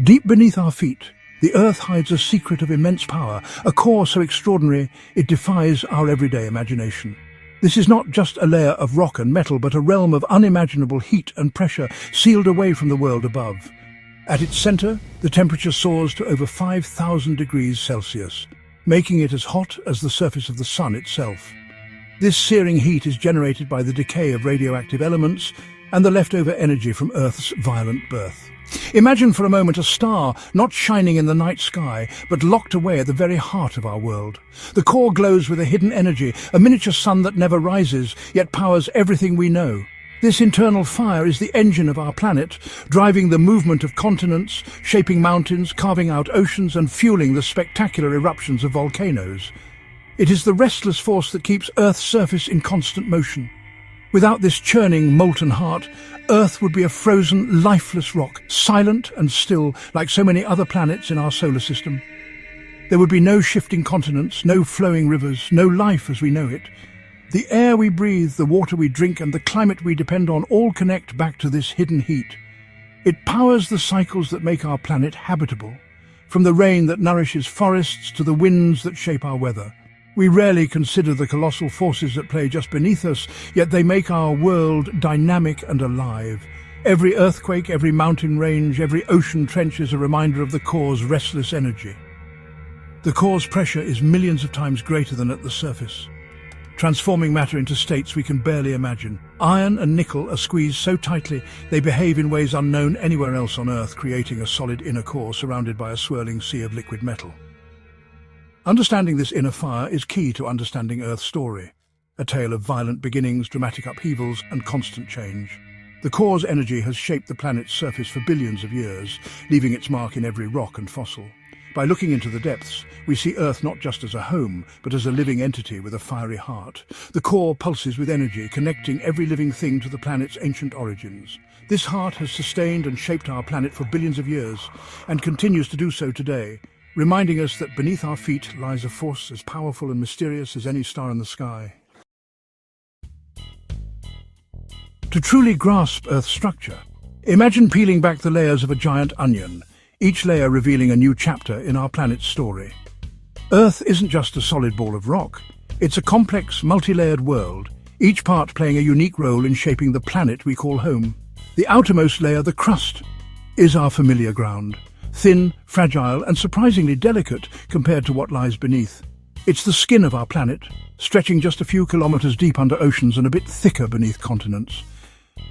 Deep beneath our feet, the Earth hides a secret of immense power, a core so extraordinary it defies our everyday imagination. This is not just a layer of rock and metal, but a realm of unimaginable heat and pressure sealed away from the world above. At its center, the temperature soars to over 5,000 degrees Celsius, making it as hot as the surface of the sun itself. This searing heat is generated by the decay of radioactive elements and the leftover energy from Earth's violent birth. Imagine for a moment a star not shining in the night sky, but locked away at the very heart of our world. The core glows with a hidden energy, a miniature sun that never rises, yet powers everything we know. This internal fire is the engine of our planet, driving the movement of continents, shaping mountains, carving out oceans, and fueling the spectacular eruptions of volcanoes. It is the restless force that keeps Earth's surface in constant motion. Without this churning, molten heart, Earth would be a frozen, lifeless rock, silent and still, like so many other planets in our solar system. There would be no shifting continents, no flowing rivers, no life as we know it. The air we breathe, the water we drink, and the climate we depend on all connect back to this hidden heat. It powers the cycles that make our planet habitable, from the rain that nourishes forests to the winds that shape our weather. We rarely consider the colossal forces at play just beneath us, yet they make our world dynamic and alive. Every earthquake, every mountain range, every ocean trench is a reminder of the core's restless energy. The core's pressure is millions of times greater than at the surface, transforming matter into states we can barely imagine. Iron and nickel are squeezed so tightly they behave in ways unknown anywhere else on Earth, creating a solid inner core surrounded by a swirling sea of liquid metal. Understanding this inner fire is key to understanding Earth's story, a tale of violent beginnings, dramatic upheavals, and constant change. The core's energy has shaped the planet's surface for billions of years, leaving its mark in every rock and fossil. By looking into the depths, we see Earth not just as a home, but as a living entity with a fiery heart. The core pulses with energy, connecting every living thing to the planet's ancient origins. This heart has sustained and shaped our planet for billions of years, and continues to do so today, reminding us that beneath our feet lies a force as powerful and mysterious as any star in the sky. To truly grasp Earth's structure, imagine peeling back the layers of a giant onion, each layer revealing a new chapter in our planet's story. Earth isn't just a solid ball of rock. It's a complex, multi-layered world, each part playing a unique role in shaping the planet we call home. The outermost layer, the crust, is our familiar ground. Thin, fragile, and surprisingly delicate compared to what lies beneath. It's the skin of our planet, stretching just a few kilometers deep under oceans and a bit thicker beneath continents.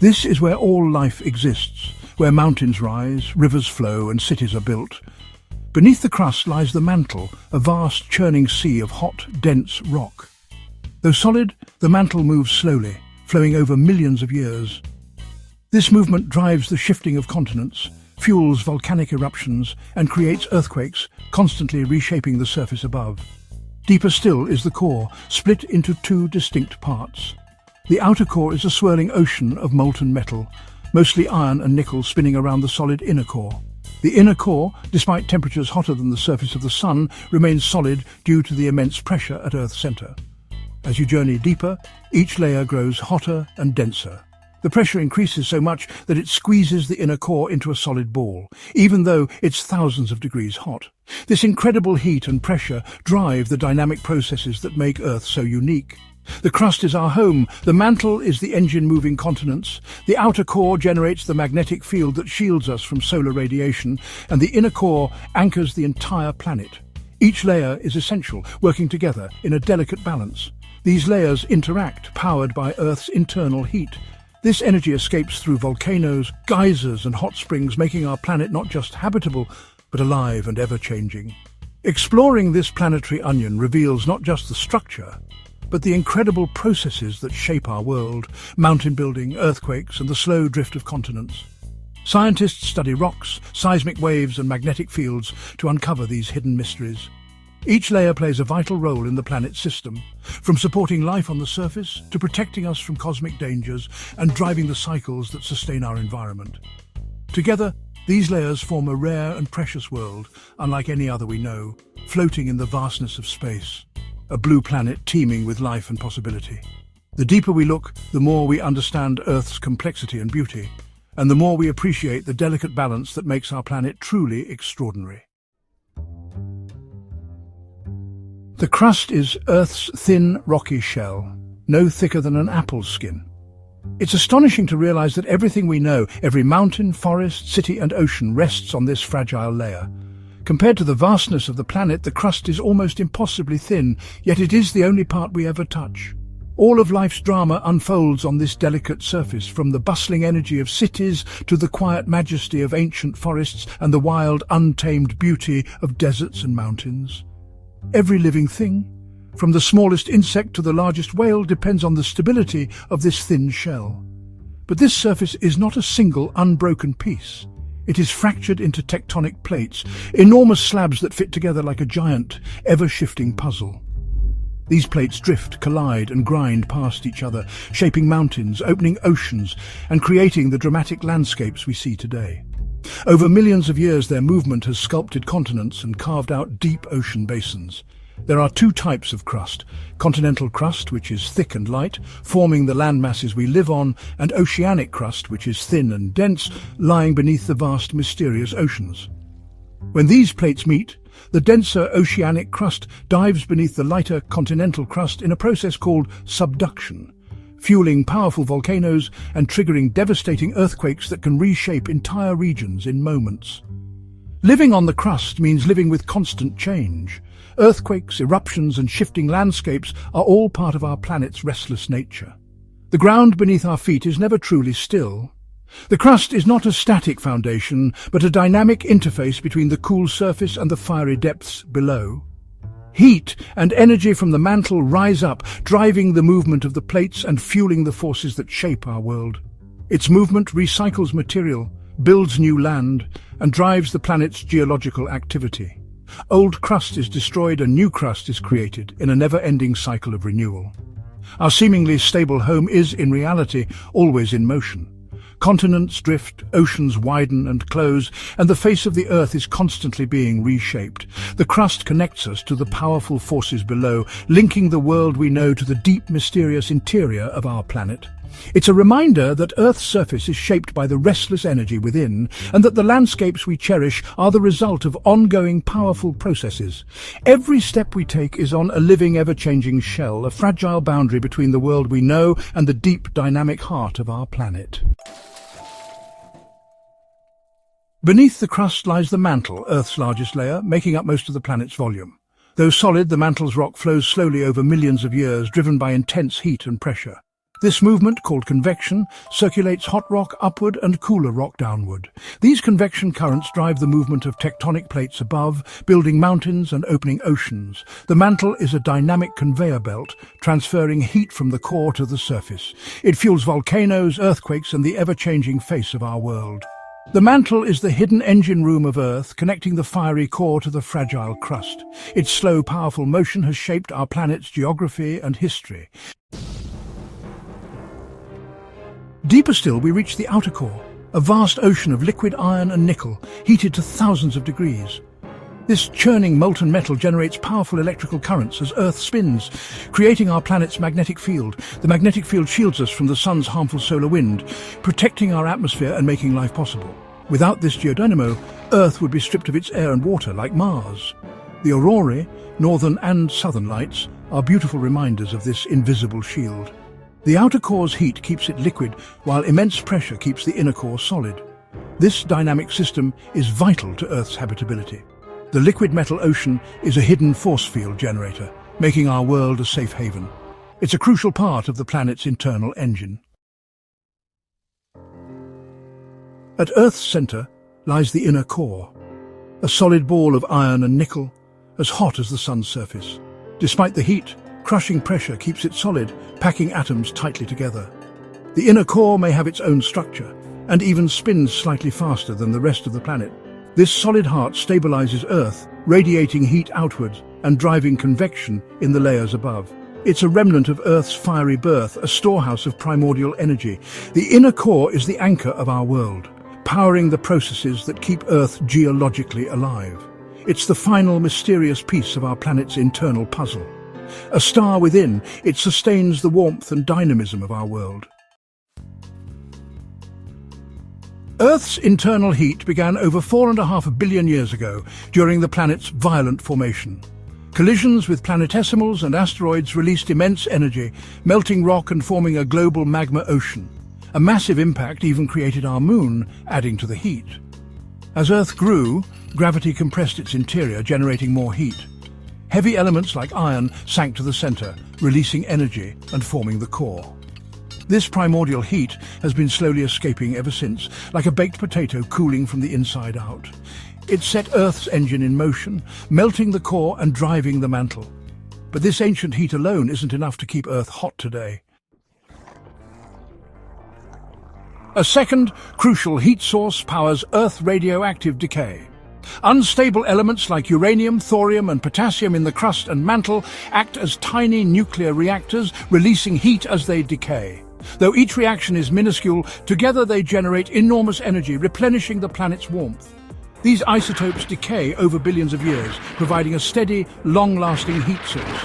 This is where all life exists, where mountains rise, rivers flow, and cities are built. Beneath the crust lies the mantle, a vast churning sea of hot, dense rock. Though solid, the mantle moves slowly, flowing over millions of years. This movement drives the shifting of continents, fuels volcanic eruptions, and creates earthquakes, constantly reshaping the surface above. Deeper still is the core, split into two distinct parts. The outer core is a swirling ocean of molten metal, mostly iron and nickel, spinning around the solid inner core. The inner core, despite temperatures hotter than the surface of the sun, remains solid due to the immense pressure at Earth's center. As you journey deeper, each layer grows hotter and denser. The pressure increases so much that it squeezes the inner core into a solid ball, even though it's thousands of degrees hot. This incredible heat and pressure drive the dynamic processes that make Earth so unique. The crust is our home, the mantle is the engine moving continents, the outer core generates the magnetic field that shields us from solar radiation, and the inner core anchors the entire planet. Each layer is essential, working together in a delicate balance. These layers interact, powered by Earth's internal heat. This energy escapes through volcanoes, geysers, and hot springs, making our planet not just habitable, but alive and ever-changing. Exploring this planetary onion reveals not just the structure, but the incredible processes that shape our world: mountain building, earthquakes, and the slow drift of continents. Scientists study rocks, seismic waves, and magnetic fields to uncover these hidden mysteries. Each layer plays a vital role in the planet's system, from supporting life on the surface to protecting us from cosmic dangers and driving the cycles that sustain our environment. Together, these layers form a rare and precious world, unlike any other we know, floating in the vastness of space, a blue planet teeming with life and possibility. The deeper we look, the more we understand Earth's complexity and beauty, and the more we appreciate the delicate balance that makes our planet truly extraordinary. The crust is Earth's thin, rocky shell, no thicker than an apple's skin. It's astonishing to realize that everything we know, every mountain, forest, city and ocean rests on this fragile layer. Compared to the vastness of the planet, the crust is almost impossibly thin, yet it is the only part we ever touch. All of life's drama unfolds on this delicate surface, from the bustling energy of cities to the quiet majesty of ancient forests and the wild, untamed beauty of deserts and mountains. Every living thing, from the smallest insect to the largest whale, depends on the stability of this thin shell. But this surface is not a single, unbroken piece. It is fractured into tectonic plates, enormous slabs that fit together like a giant, ever-shifting puzzle. These plates drift, collide and grind past each other, shaping mountains, opening oceans, and creating the dramatic landscapes we see today. Over millions of years, their movement has sculpted continents and carved out deep ocean basins. There are two types of crust: continental crust, which is thick and light, forming the land masses we live on, and oceanic crust, which is thin and dense, lying beneath the vast, mysterious oceans. When these plates meet, the denser oceanic crust dives beneath the lighter continental crust in a process called subduction, fueling powerful volcanoes and triggering devastating earthquakes that can reshape entire regions in moments. Living on the crust means living with constant change. Earthquakes, eruptions and shifting landscapes are all part of our planet's restless nature. The ground beneath our feet is never truly still. The crust is not a static foundation, but a dynamic interface between the cool surface and the fiery depths below. Heat and energy from the mantle rise up, driving the movement of the plates and fueling the forces that shape our world. Its movement recycles material, builds new land, and drives the planet's geological activity. Old crust is destroyed and new crust is created in a never-ending cycle of renewal. Our seemingly stable home is, in reality, always in motion. Continents drift, oceans widen and close, and the face of the Earth is constantly being reshaped. The crust connects us to the powerful forces below, linking the world we know to the deep, mysterious interior of our planet. It's a reminder that Earth's surface is shaped by the restless energy within, and that the landscapes we cherish are the result of ongoing, powerful processes. Every step we take is on a living, ever-changing shell, a fragile boundary between the world we know and the deep, dynamic heart of our planet. Beneath the crust lies the mantle, Earth's largest layer, making up most of the planet's volume. Though solid, the mantle's rock flows slowly over millions of years, driven by intense heat and pressure. This movement, called convection, circulates hot rock upward and cooler rock downward. These convection currents drive the movement of tectonic plates above, building mountains and opening oceans. The mantle is a dynamic conveyor belt, transferring heat from the core to the surface. It fuels volcanoes, earthquakes, and the ever-changing face of our world. The mantle is the hidden engine room of Earth, connecting the fiery core to the fragile crust. Its slow, powerful motion has shaped our planet's geography and history. Deeper still, we reach the outer core, a vast ocean of liquid iron and nickel, heated to thousands of degrees. This churning molten metal generates powerful electrical currents as Earth spins, creating our planet's magnetic field. The magnetic field shields us from the sun's harmful solar wind, protecting our atmosphere and making life possible. Without this geodynamo, Earth would be stripped of its air and water like Mars. The aurorae, northern and southern lights, are beautiful reminders of this invisible shield. The outer core's heat keeps it liquid, while immense pressure keeps the inner core solid. This dynamic system is vital to Earth's habitability. The liquid metal ocean is a hidden force field generator, making our world a safe haven. It's a crucial part of the planet's internal engine. At Earth's center lies the inner core, a solid ball of iron and nickel, as hot as the sun's surface. Despite the heat, crushing pressure keeps it solid, packing atoms tightly together. The inner core may have its own structure, and even spins slightly faster than the rest of the planet. This solid heart stabilizes Earth, radiating heat outwards and driving convection in the layers above. It's a remnant of Earth's fiery birth, a storehouse of primordial energy. The inner core is the anchor of our world, powering the processes that keep Earth geologically alive. It's the final mysterious piece of our planet's internal puzzle. A star within, it sustains the warmth and dynamism of our world. Earth's internal heat began over 4.5 billion years ago during the planet's violent formation. Collisions with planetesimals and asteroids released immense energy, melting rock and forming a global magma ocean. A massive impact even created our moon, adding to the heat. As Earth grew, gravity compressed its interior, generating more heat. Heavy elements like iron sank to the center, releasing energy and forming the core. This primordial heat has been slowly escaping ever since, like a baked potato cooling from the inside out. It set Earth's engine in motion, melting the core and driving the mantle. But this ancient heat alone isn't enough to keep Earth hot today. A second, crucial heat source powers Earth's radioactive decay. Unstable elements like uranium, thorium and potassium in the crust and mantle act as tiny nuclear reactors, releasing heat as they decay. Though each reaction is minuscule, together they generate enormous energy, replenishing the planet's warmth. These isotopes decay over billions of years, providing a steady, long-lasting heat source.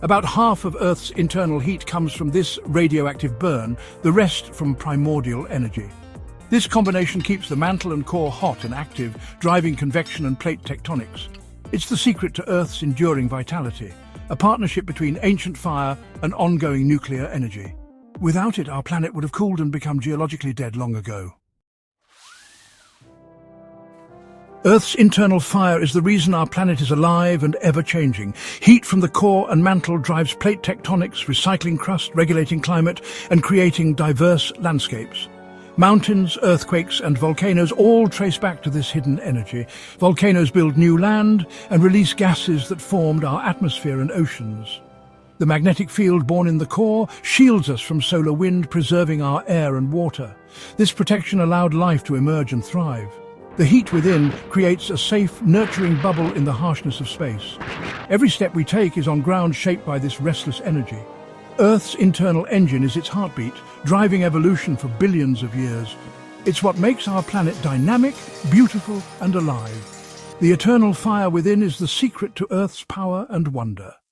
About half of Earth's internal heat comes from this radioactive burn, the rest from primordial energy. This combination keeps the mantle and core hot and active, driving convection and plate tectonics. It's the secret to Earth's enduring vitality, a partnership between ancient fire and ongoing nuclear energy. Without it, our planet would have cooled and become geologically dead long ago. Earth's internal fire is the reason our planet is alive and ever-changing. Heat from the core and mantle drives plate tectonics, recycling crust, regulating climate, and creating diverse landscapes. Mountains, earthquakes, and volcanoes all trace back to this hidden energy. Volcanoes build new land and release gases that formed our atmosphere and oceans. The magnetic field born in the core shields us from solar wind, preserving our air and water. This protection allowed life to emerge and thrive. The heat within creates a safe, nurturing bubble in the harshness of space. Every step we take is on ground shaped by this restless energy. Earth's internal engine is its heartbeat, driving evolution for billions of years. It's what makes our planet dynamic, beautiful, and alive. The eternal fire within is the secret to Earth's power and wonder.